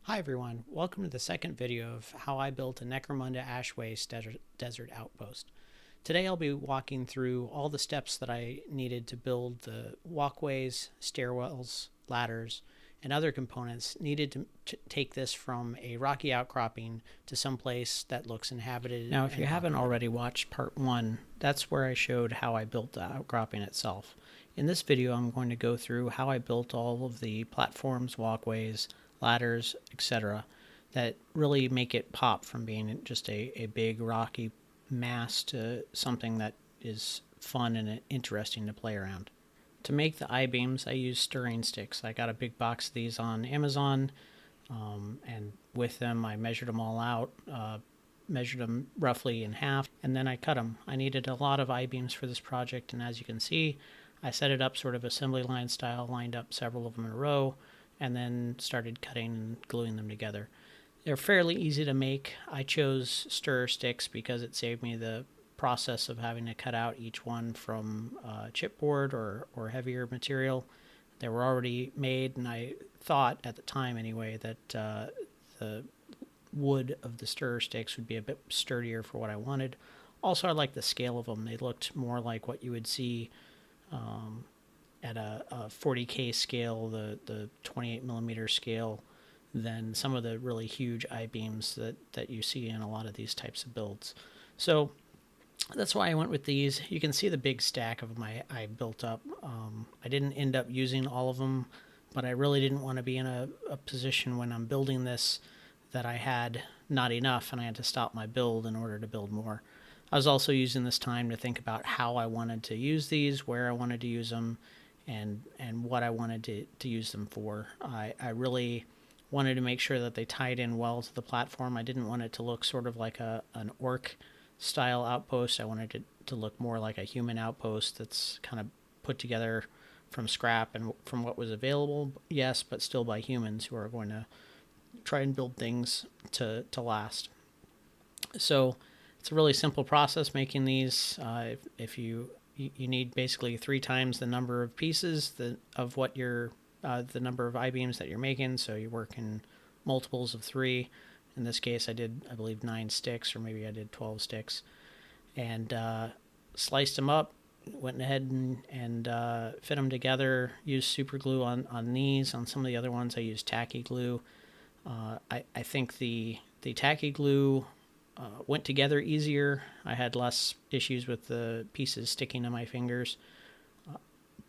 Hi everyone, welcome to the second video of how I built a Necromunda Ash Wastes desert outpost. Today I'll be walking through all the steps that I needed to build the walkways, stairwells, ladders, and other components needed to take this from a rocky outcropping to some place that looks inhabited. Now if you haven't already watched part 1, that's where I showed how I built the outcropping itself. In this video I'm going to go through how I built all of the platforms, walkways, ladders, etc. that really make it pop from being just a big rocky mass to something that is fun and interesting to play around. To make the I-beams, I use stirring sticks. I got a big box of these on Amazon, and with them I measured them all out, measured them roughly in half, and then I cut them. I needed a lot of I-beams for this project, and as you can see, I set it up sort of assembly line style, lined up several of them in a row, and then started cutting and gluing them together. They're fairly easy to make. I chose stir sticks because it saved me the process of having to cut out each one from chipboard or heavier material. They were already made, and I thought at the time anyway that the wood of the stir sticks would be a bit sturdier for what I wanted. Also, I like the scale of them. They looked more like what you would see at a 40k scale, the 28 millimeter scale, than some of the really huge I-beams that you see in a lot of these types of builds. So that's why I went with these. You can see the big stack of them I built up. I didn't end up using all of them, but I really didn't want to be in a position when I'm building this that I had not enough and I had to stop my build in order to build more. I was also using this time to think about how I wanted to use these, where I wanted to use them, and what I wanted to use them for. I really wanted to make sure that they tied in well to the platform. I didn't want it to look sort of like an orc style outpost. I wanted it to look more like a human outpost that's kind of put together from scrap and from what was available, yes, but still by humans who are going to try and build things to last. So it's a really simple process making these. If you need basically 3 times the number of pieces of what you're the number of I-beams that you're making, so you work in multiples of 3. In this case I did, I believe, 9 sticks, or maybe I did 12 sticks, and sliced them up, went ahead and fit them together, used super glue on these. On some of the other ones I used tacky glue. I think the tacky glue went together easier. I had less issues with the pieces sticking to my fingers,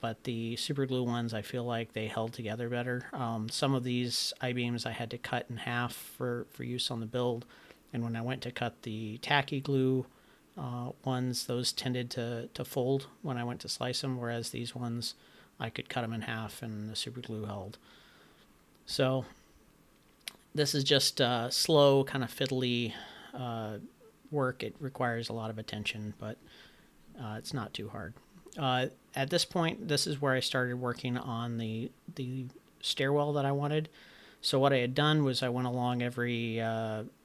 but the super glue ones, I feel like they held together better. Some of these I-beams I had to cut in half for use on the build, and when I went to cut the tacky glue ones, those tended to fold when I went to slice them, whereas these ones I could cut them in half and the super glue held. So this is just slow, kind of fiddly work. It requires a lot of attention, but it's not too hard. At this point, this is where I started working on the stairwell that I wanted. So what I had done was I went along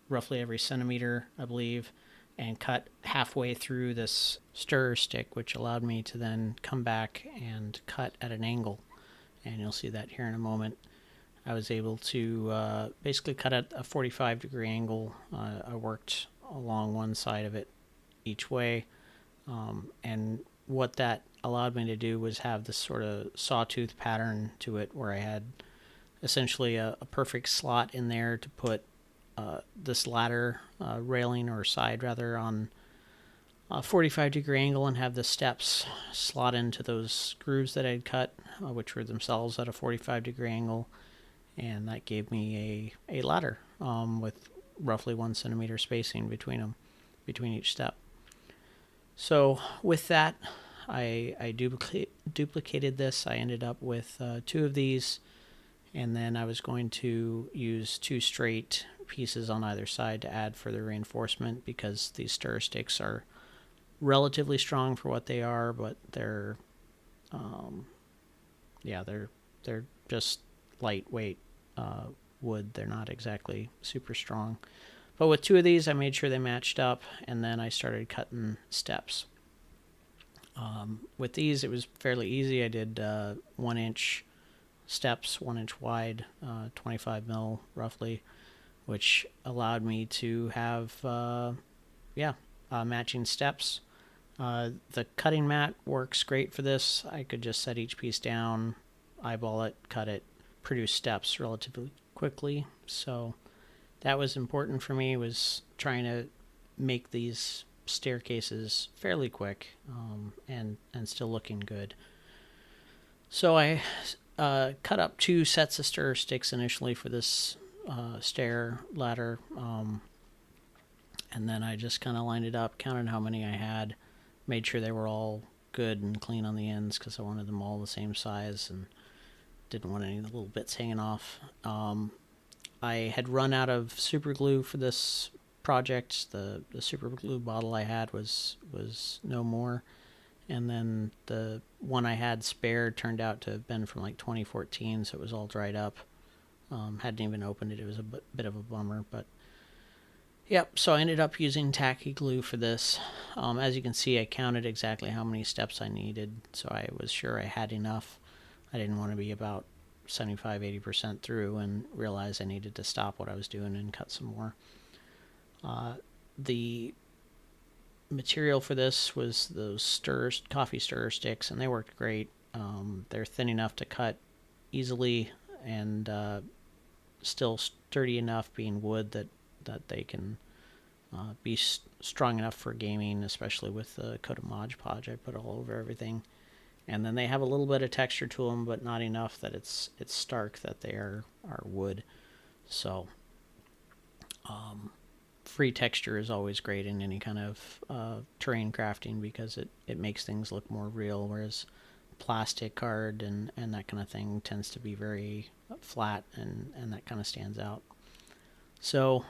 roughly every centimeter, I believe, and cut halfway through this stir stick, which allowed me to then come back and cut at an angle. And you'll see that here in a moment. I was able to basically cut at a 45-degree angle. I worked along one side of it each way, and what that allowed me to do was have this sort of sawtooth pattern to it, where I had essentially a perfect slot in there to put this ladder railing, or side rather, on a 45-degree angle, and have the steps slot into those grooves that I'd cut, which were themselves at a 45-degree angle. And that gave me a ladder with roughly 1 centimeter spacing between each step. So with that, I duplicated this. I ended up with 2 of these, and then I was going to use 2 straight pieces on either side to add further reinforcement, because these stir sticks are relatively strong for what they are, but they're they're just lightweight wood. They're not exactly super strong. But with 2 of these, I made sure they matched up, and then I started cutting steps. With these, it was fairly easy. I did 1 inch steps, 1 inch wide, 25 mil roughly, which allowed me to have matching steps. The cutting mat works great for this. I could just set each piece down, eyeball it, cut it, produce steps relatively quickly. So that was important for me, was trying to make these staircases fairly quick, and still looking good. So I cut up 2 sets of stir sticks initially for this stair ladder, and then I just kind of lined it up, counted how many I had, made sure they were all good and clean on the ends because I wanted them all the same size and didn't want any little bits hanging off. I had run out of super glue for this project. The super glue bottle I had was no more, and then the one I had spare turned out to have been from like 2014, so it was all dried up. Hadn't even opened it. It was a bit of a bummer, but yep. So I ended up using tacky glue for this. As you can see, I counted exactly how many steps I needed, so I was sure I had enough. I didn't want to be about 75-80% through and realize I needed to stop what I was doing and cut some more. The material for this was those coffee stirrer sticks, and they worked great. They're thin enough to cut easily and still sturdy enough, being wood, that they can be strong enough for gaming, especially with the coat of Mod Podge I put all over everything. And then they have a little bit of texture to them, but not enough that it's stark that they are wood. So free texture is always great in any kind of terrain crafting because it makes things look more real, whereas plastic card and that kind of thing tends to be very flat and that kind of stands out. So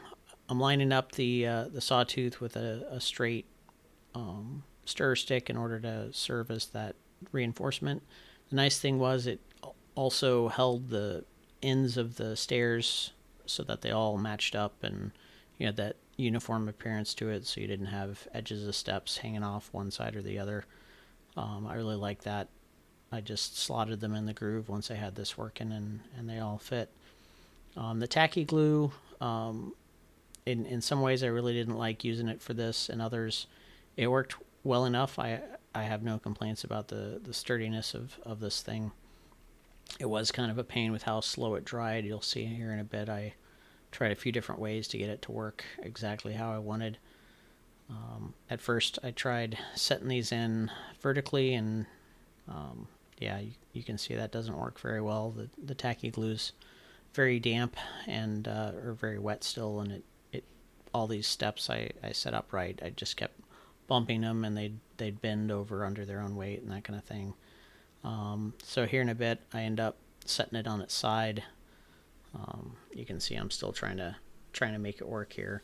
I'm lining up the sawtooth with a straight stir stick in order to serve as that reinforcement. The nice thing was it also held the ends of the stairs so that they all matched up and you had that uniform appearance to it, so you didn't have edges of steps hanging off one side or the other. I really like that. I just slotted them in the groove once I had this working, and they all fit. The tacky glue, in some ways I really didn't like using it for this, and others it worked well enough. I have no complaints about the sturdiness of this thing. It was kind of a pain with how slow it dried. You'll see here in a bit I tried a few different ways to get it to work exactly how I wanted. At first I tried setting these in vertically, and you can see that doesn't work very well. The tacky glue's very damp and or very wet still, and it all these steps I set up right. I just kept bumping them, and they'd bend over under their own weight and that kind of thing. So here in a bit I end up setting it on its side. You can see I'm still trying to make it work here,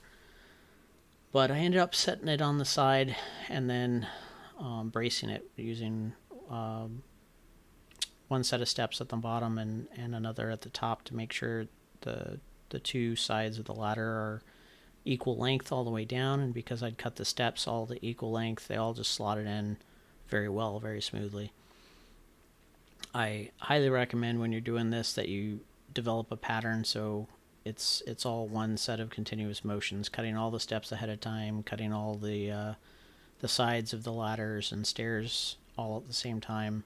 but I ended up setting it on the side and then bracing it using one set of steps at the bottom and another at the top to make sure the 2 sides of the ladder are equal length all the way down. And because I'd cut the steps all the equal length, they all just slotted in very well, very smoothly. I highly recommend when you're doing this that you develop a pattern so it's all one set of continuous motions, cutting all the steps ahead of time, cutting all the sides of the ladders and stairs all at the same time,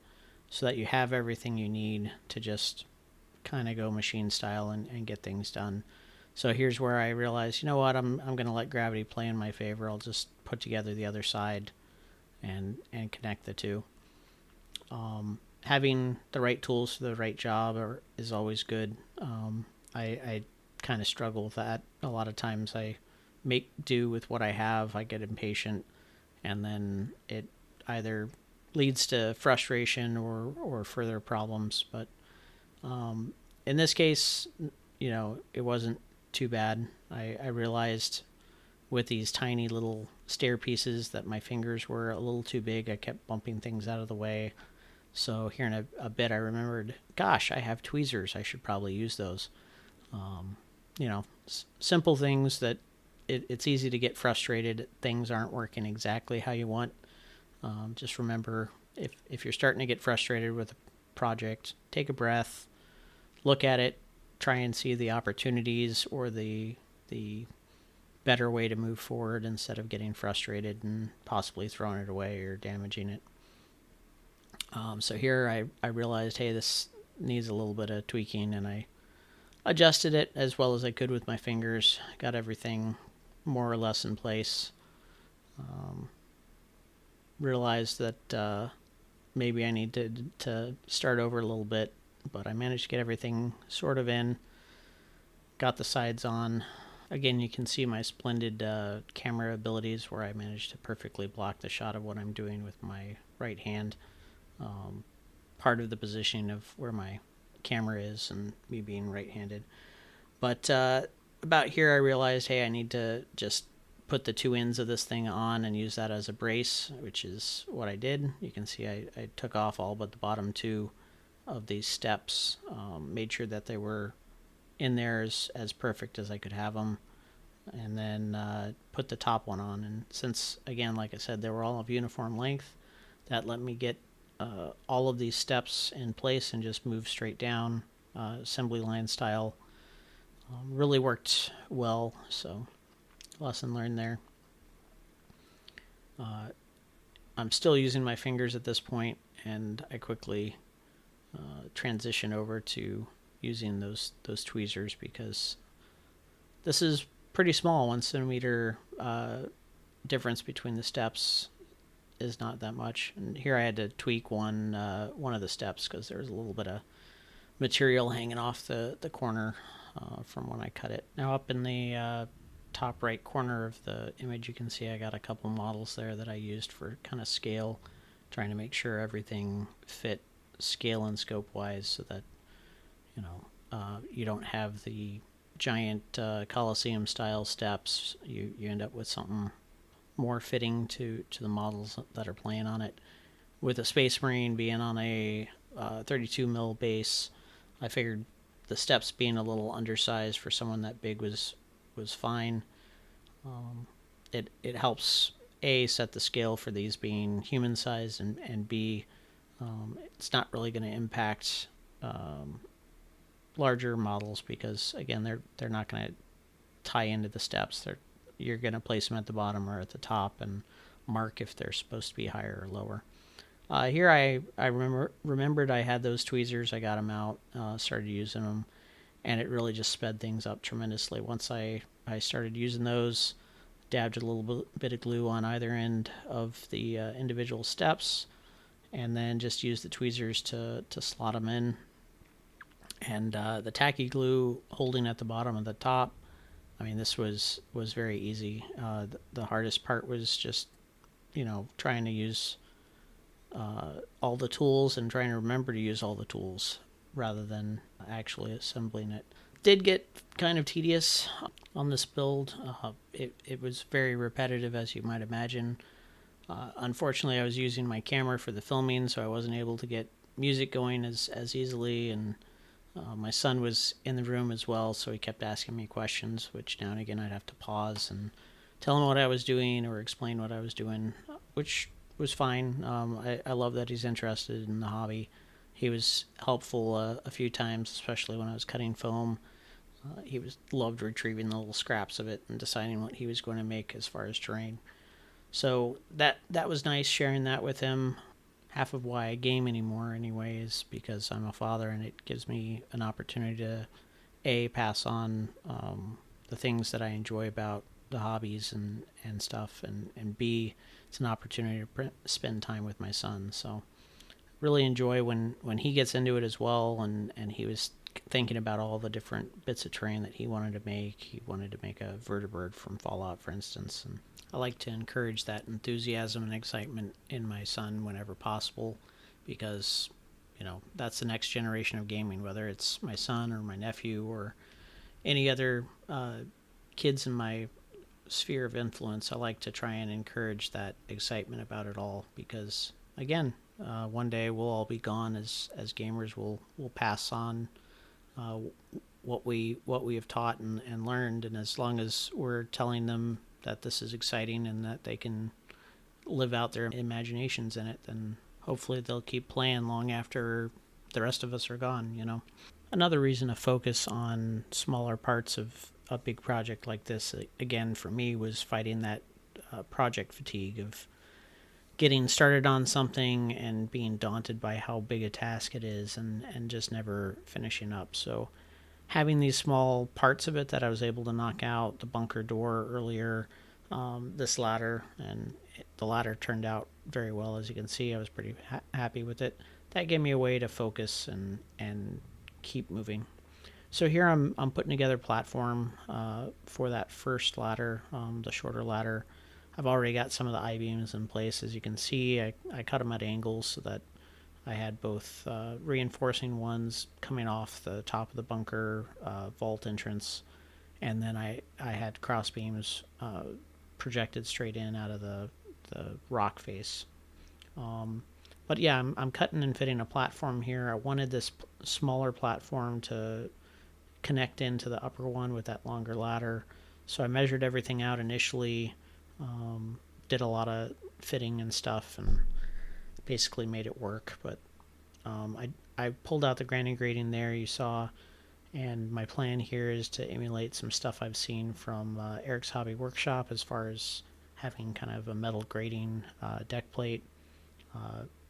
so that you have everything you need to just kind of go machine style and get things done. So here's where I realized, you know what, I'm going to let gravity play in my favor. I'll just put together the other side and connect the two. Having the right tools for the right job is always good. I kind of struggle with that. A lot of times I make do with what I have. I get impatient, and then it either leads to frustration or further problems. But in this case, it wasn't too bad. I realized with these tiny little stair pieces that my fingers were a little too big. I kept bumping things out of the way. So here in a bit I remembered, gosh, I have tweezers. I should probably use those. Simple things that it's easy to get frustrated. Things aren't working exactly how you want. Just remember, if you're starting to get frustrated with a project, take a breath, look at it, try and see the opportunities or the better way to move forward instead of getting frustrated and possibly throwing it away or damaging it. So here I realized, hey, this needs a little bit of tweaking, and I adjusted it as well as I could with my fingers, got everything more or less in place. Realized that maybe I needed to start over a little bit, but I managed to get everything sort of in, got the sides on. Again, you can see my splendid camera abilities where I managed to perfectly block the shot of what I'm doing with my right hand. Part of the positioning of where my camera is and me being right-handed. But about here I realized, hey, I need to just put the two ends of this thing on and use that as a brace, which is what I did. You can see I took off all but the bottom two of these steps, made sure that they were in there as perfect as I could have them, and then put the top one on. And since, again, like I said, they were all of uniform length, that let me get all of these steps in place and just move straight down, assembly line style. Really worked well, so lesson learned there. I'm still using my fingers at this point, and I quickly transition over to using those tweezers because this is pretty small. 1 centimeter difference between the steps is not that much. And here I had to tweak one of the steps because there was a little bit of material hanging off the corner from when I cut it. Now up in the top right corner of the image, you can see I got a couple models there that I used for kind of scale, trying to make sure everything fit scale and scope wise, so that you don't have the giant Colosseum style steps. You end up with something more fitting to the models that are playing on it. With a Space Marine being on a 32 mil base, I figured the steps being a little undersized for someone that big was fine. It helps A, set the scale for these being human sized, and B, it's not really going to impact larger models because, again, they're not going to tie into the steps. You're going to place them at the bottom or at the top and mark if they're supposed to be higher or lower. Here I remembered I had those tweezers. I got them out, started using them, and it really just sped things up tremendously. Once I started using those, dabbed a little bit of glue on either end of the individual steps, and then just used the tweezers to slot them in. And the tacky glue holding at the bottom of the top, I mean, this was very easy. The hardest part was just, trying to use all the tools and trying to remember to use all the tools rather than actually assembling it. Did get kind of tedious on this build. It was very repetitive, as you might imagine. Unfortunately, I was using my camera for the filming, so I wasn't able to get music going as easily, and my son was in the room as well, so he kept asking me questions, which now and again I'd have to pause and tell him what I was doing or explain what I was doing, which was fine. I love that he's interested in the hobby. He was helpful a few times, especially when I was cutting foam. He loved retrieving the little scraps of it and deciding what he was going to make as far as terrain. So that was nice, sharing that with him. Half of why I game anymore anyway is because I'm a father, and it gives me an opportunity to A, pass on the things that I enjoy about the hobbies and stuff, and B, it's an opportunity to spend time with my son. So really enjoy when he gets into it as well, and he was thinking about all the different bits of terrain that he wanted to make. He wanted to make a vertibird from Fallout, for instance, and I like to encourage that enthusiasm and excitement in my son whenever possible, because that's the next generation of gaming, whether it's my son or my nephew or any other kids in my sphere of influence. I like to try and encourage that excitement about it all, because again, one day we'll all be gone as gamers. We'll pass on what we have taught and learned, and as long as we're telling them that this is exciting and that they can live out their imaginations in it, then hopefully they'll keep playing long after the rest of us are gone. another reason to focus on smaller parts of a big project like this, again, for me, was fighting that project fatigue of getting started on something and being daunted by how big a task it is, and just never finishing up. So having these small parts of it that I was able to knock out, the bunker door earlier, this ladder, and the ladder turned out very well. As you can see, I was pretty happy with it. That gave me a way to focus and keep moving. So here I'm putting together a platform for that first ladder, the shorter ladder. I've already got some of the I-beams in place. As you can see, I cut them at angles so that I had both reinforcing ones coming off the top of the bunker vault entrance, and then I had cross beams projected straight in out of the rock face. But yeah, I'm cutting and fitting a platform here. I wanted this smaller platform to connect into the upper one with that longer ladder. So I measured everything out initially, did a lot of fitting and stuff, and basically made it work. But I pulled out the grinding grating there, you saw, and my plan here is to emulate some stuff I've seen from Eric's Hobby Workshop as far as having kind of a metal grating deck plate,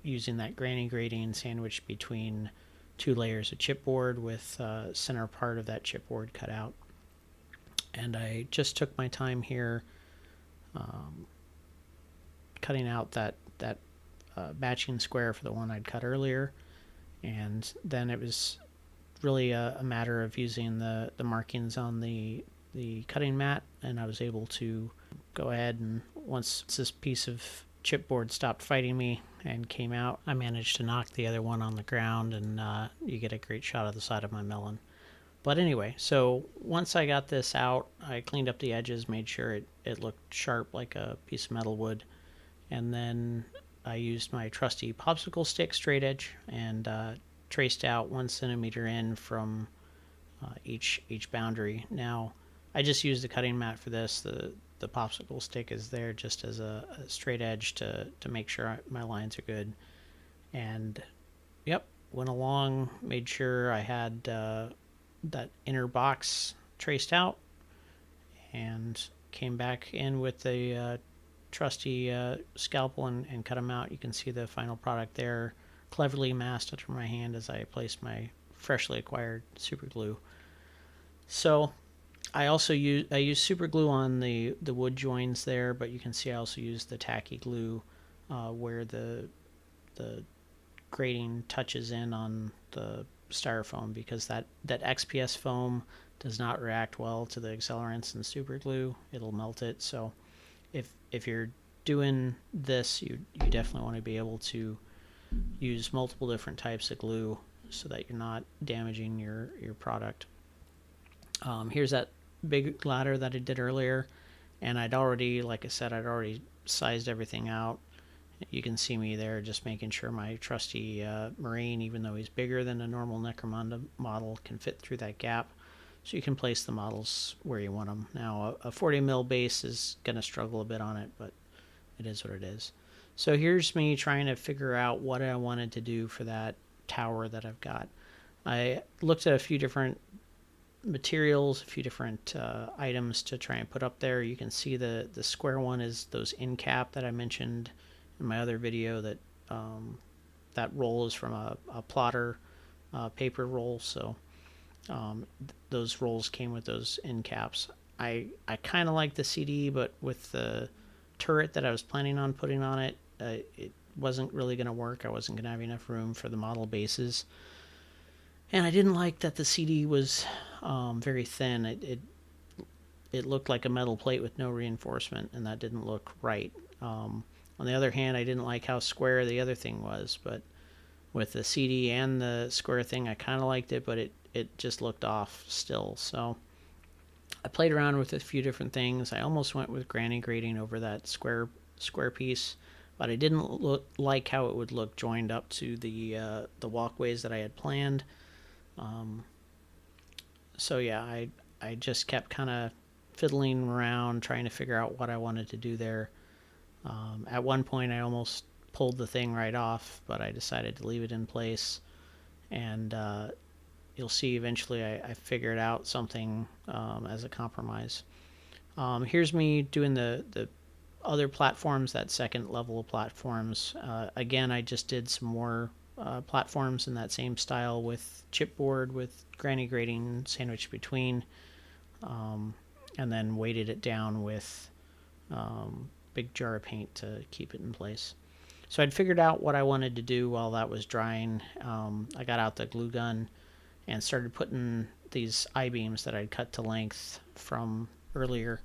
using that grinding grating sandwiched between two layers of chipboard with center part of that chipboard cut out. And I just took my time here cutting out that matching square for the one I'd cut earlier, and then it was really a matter of using the markings on the cutting mat, and I was able to go ahead, and once this piece of chipboard stopped fighting me and came out, I managed to knock the other one on the ground, and you get a great shot of the side of my melon. But anyway, so once I got this out, I cleaned up the edges, made sure it looked sharp like a piece of metal would, and then I used my trusty popsicle stick straight edge and traced out 1 centimeter in from each boundary. Now, I just used the cutting mat for this. The popsicle stick is there just as a straight edge to make sure my lines are good. And yep, went along, made sure I had that inner box traced out, and came back in with the trusty scalpel and cut them out. You can see the final product there, cleverly masked under my hand as I placed my freshly acquired super glue. So I also use super glue on the wood joins there, but you can see I also use the tacky glue where the grating touches in on the styrofoam, because that XPS foam does not react well to the accelerants and super glue. It'll melt it. So if you're doing this, you definitely want to be able to use multiple different types of glue so that you're not damaging your product. Here's that big ladder that I did earlier, and I'd already, like I said, I'd already sized everything out. You can see me there just making sure my trusty Marine, even though he's bigger than a normal Necromunda model, can fit through that gap. So you can place the models where you want them. Now, a 40 mil base is going to struggle a bit on it, but it is what it is. So here's me trying to figure out what I wanted to do for that tower that I've got. I looked at a few different materials, a few different items to try and put up there. You can see the square one is those in cap that I mentioned in my other video, that that roll is from a plotter paper roll. So those rolls came with those end caps. I kind of like the CD, but with the turret that I was planning on putting on it, it wasn't really going to work. I wasn't going to have enough room for the model bases. And I didn't like that the CD was very thin. It looked like a metal plate with no reinforcement, and that didn't look right. On the other hand, I didn't like how square the other thing was, but with the CD and the square thing, I kind of liked it, but it just looked off still. So I played around with a few different things. I almost went with granny grating over that square piece, but I didn't like how it would look joined up to the walkways that I had planned. So yeah, I just kept kind of fiddling around trying to figure out what I wanted to do there. At one point, I almost pulled the thing right off, but I decided to leave it in place. And you'll see eventually I figured out something as a compromise. Here's me doing the other platforms, that second level of platforms. Again, I just did some more platforms in that same style with chipboard, with granny grating sandwiched between, and then weighted it down with big jar of paint to keep it in place. So I'd figured out what I wanted to do while that was drying. I got out the glue gun and started putting these I-beams that I'd cut to length from earlier,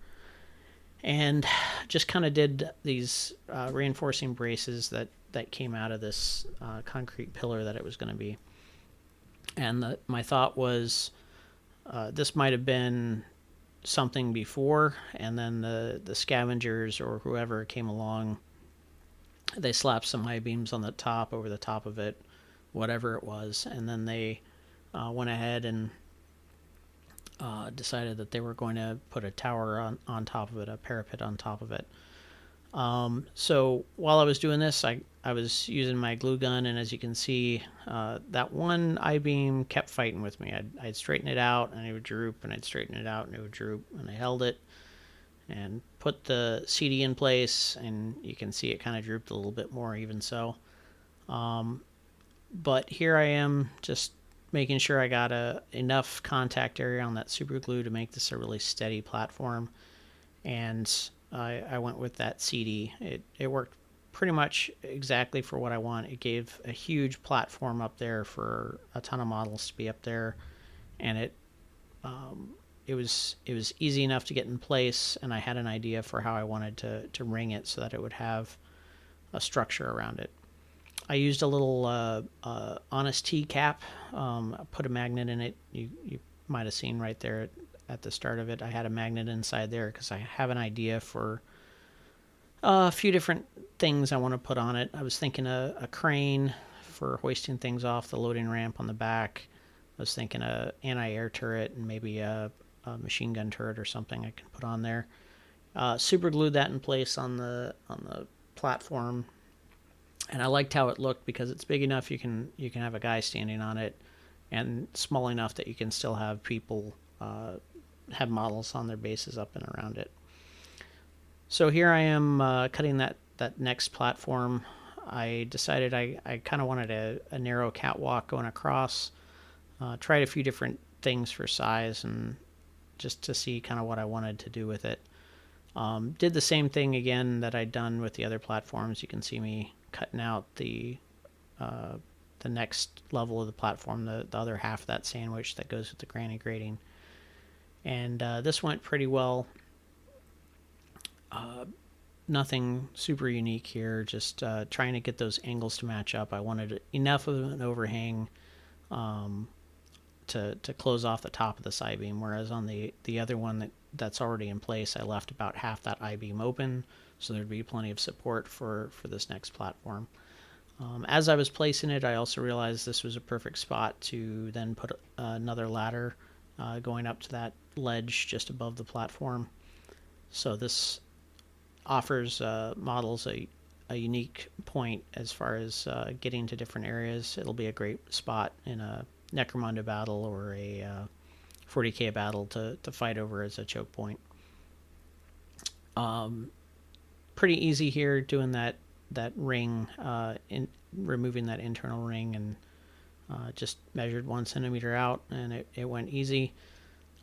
and just kind of did these reinforcing braces that came out of this concrete pillar that it was going to be. And my thought was this might have been something before, and then the scavengers or whoever came along, they slapped some I-beams on the top, over the top of it, whatever it was, and then they went ahead and decided that they were going to put a tower on top of it, a parapet on top of it. So while I was doing this, I was using my glue gun, and as you can see, that one I-beam kept fighting with me. I'd straighten it out, and it would droop, and I'd straighten it out, and it would droop, and I held it and put the CD in place, and you can see it kind of drooped a little bit more even so. But here I am just making sure I got enough contact area on that super glue to make this a really steady platform, and I went with that CD. It worked pretty much exactly for what I want. It gave a huge platform up there for a ton of models to be up there, and it was easy enough to get in place, and I had an idea for how I wanted to ring it so that it would have a structure around it. I used a little Honest Tea cap. I put a magnet in it. You might have seen right there at the start of it. I had a magnet inside there because I have an idea for a few different things I want to put on it. I was thinking a crane for hoisting things off the loading ramp on the back. I was thinking a anti-air turret and maybe a machine gun turret or something I can put on there. Super glued that in place on the platform, and I liked how it looked because it's big enough you can have a guy standing on it, and small enough that you can still have people have models on their bases up and around it. So here I am cutting that next platform. I decided I kind of wanted a narrow catwalk going across. Tried a few different things for size and just to see kind of what I wanted to do with it. Did the same thing again that I'd done with the other platforms. You can see me cutting out the next level of the platform, the other half of that sandwich that goes with the granny grating. And this went pretty well. Nothing super unique here, just trying to get those angles to match up. I wanted enough of an overhang to close off the top of this I-beam, whereas on the other one that's already in place, I left about half that I-beam open, so there'd be plenty of support for this next platform. As I was placing it, I also realized this was a perfect spot to then put another ladder going up to that ledge just above the platform. So this offers models a unique point as far as getting to different areas. It'll be a great spot in a Necromunda battle or a 40k battle to fight over as a choke point. Pretty easy here doing that ring, removing that internal ring, and just measured 1 centimeter out, and it went easy.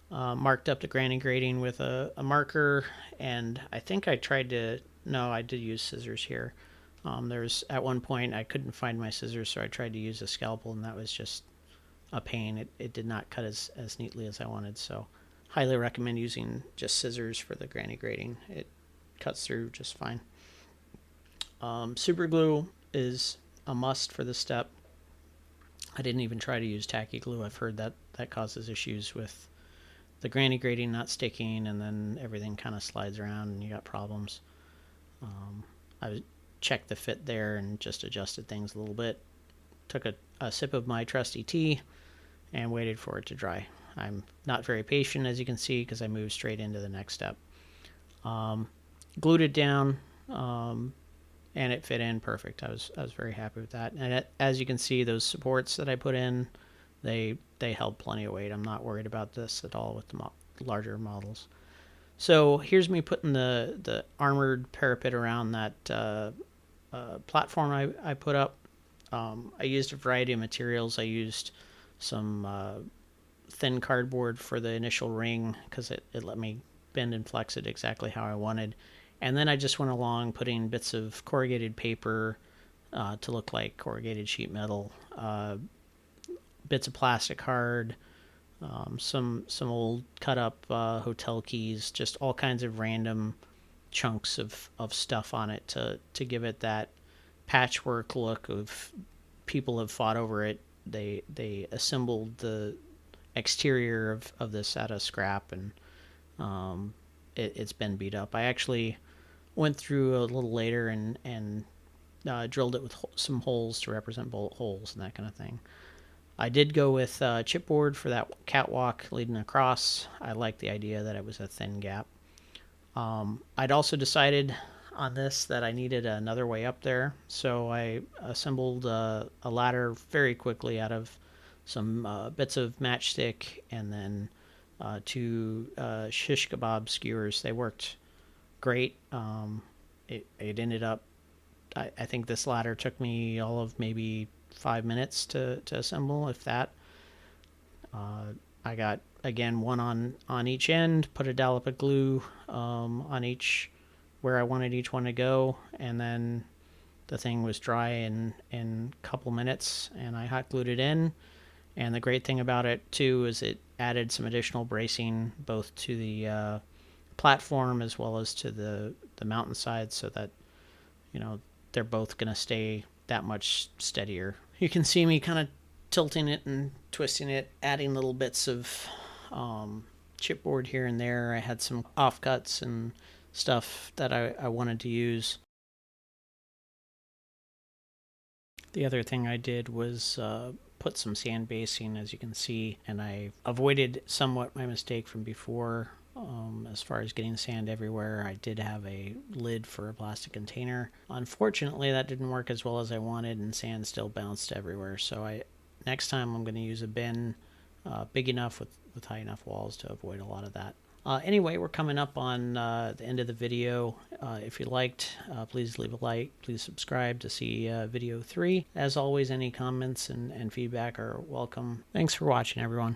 Marked up the granny grating with a marker, and I think I did use scissors here. There's at one point I couldn't find my scissors, so I tried to use a scalpel, and that was just a pain. It did not cut as neatly as I wanted, so highly recommend using just scissors for the granny grating. It cuts through just fine. Super glue is a must for this step. I didn't even try to use tacky glue. I've heard that causes issues with the granny grating not sticking, and then everything kind of slides around and you got problems. I checked the fit there and just adjusted things a little bit. Took a sip of my trusty tea and waited for it to dry. I'm not very patient, as you can see, because I moved straight into the next step. Glued it down, and it fit in perfect. I was very happy with that. And as you can see, those supports that I put in, they held plenty of weight. I'm not worried about this at all with the larger models. So here's me putting the armored parapet around that platform I put up. I used a variety of materials. I used some thin cardboard for the initial ring because it let me bend and flex it exactly how I wanted. And then I just went along putting bits of corrugated paper to look like corrugated sheet metal, bits of plastic card, some old cut up hotel keys, just all kinds of random chunks of stuff on it to give it that patchwork look of people have fought over it. They assembled the exterior of this out of scrap, and it's been beat up. I actually went through a little later and drilled it with some holes to represent bullet holes and that kind of thing. I did go with chipboard for that catwalk leading across. I like the idea that it was a thin gap. I'd also decided on this that I needed another way up there, so I assembled a ladder very quickly out of some bits of matchstick and then two shish kebab skewers. They worked great. It ended up, I think this ladder took me all of maybe 5 minutes to assemble, if that. I got, again, one on each end, put a dollop of glue on each where I wanted each one to go, and then the thing was dry in a couple minutes, and I hot glued it in. And the great thing about it too is it added some additional bracing both to the platform as well as to the mountainside, so that they're both going to stay that much steadier. You can see me kind of tilting it and twisting it, adding little bits of chipboard here and there. I had some offcuts and stuff that I wanted to use. The other thing I did was put some sand basing, as you can see, and I avoided somewhat my mistake from before. As far as getting sand everywhere, I did have a lid for a plastic container. Unfortunately, that didn't work as well as I wanted, and sand still bounced everywhere. So next time I'm going to use a bin big enough with high enough walls to avoid a lot of that. Anyway, we're coming up on the end of the video. If you liked, please leave a like. Please subscribe to see video 3. As always, any comments and feedback are welcome. Thanks for watching, everyone.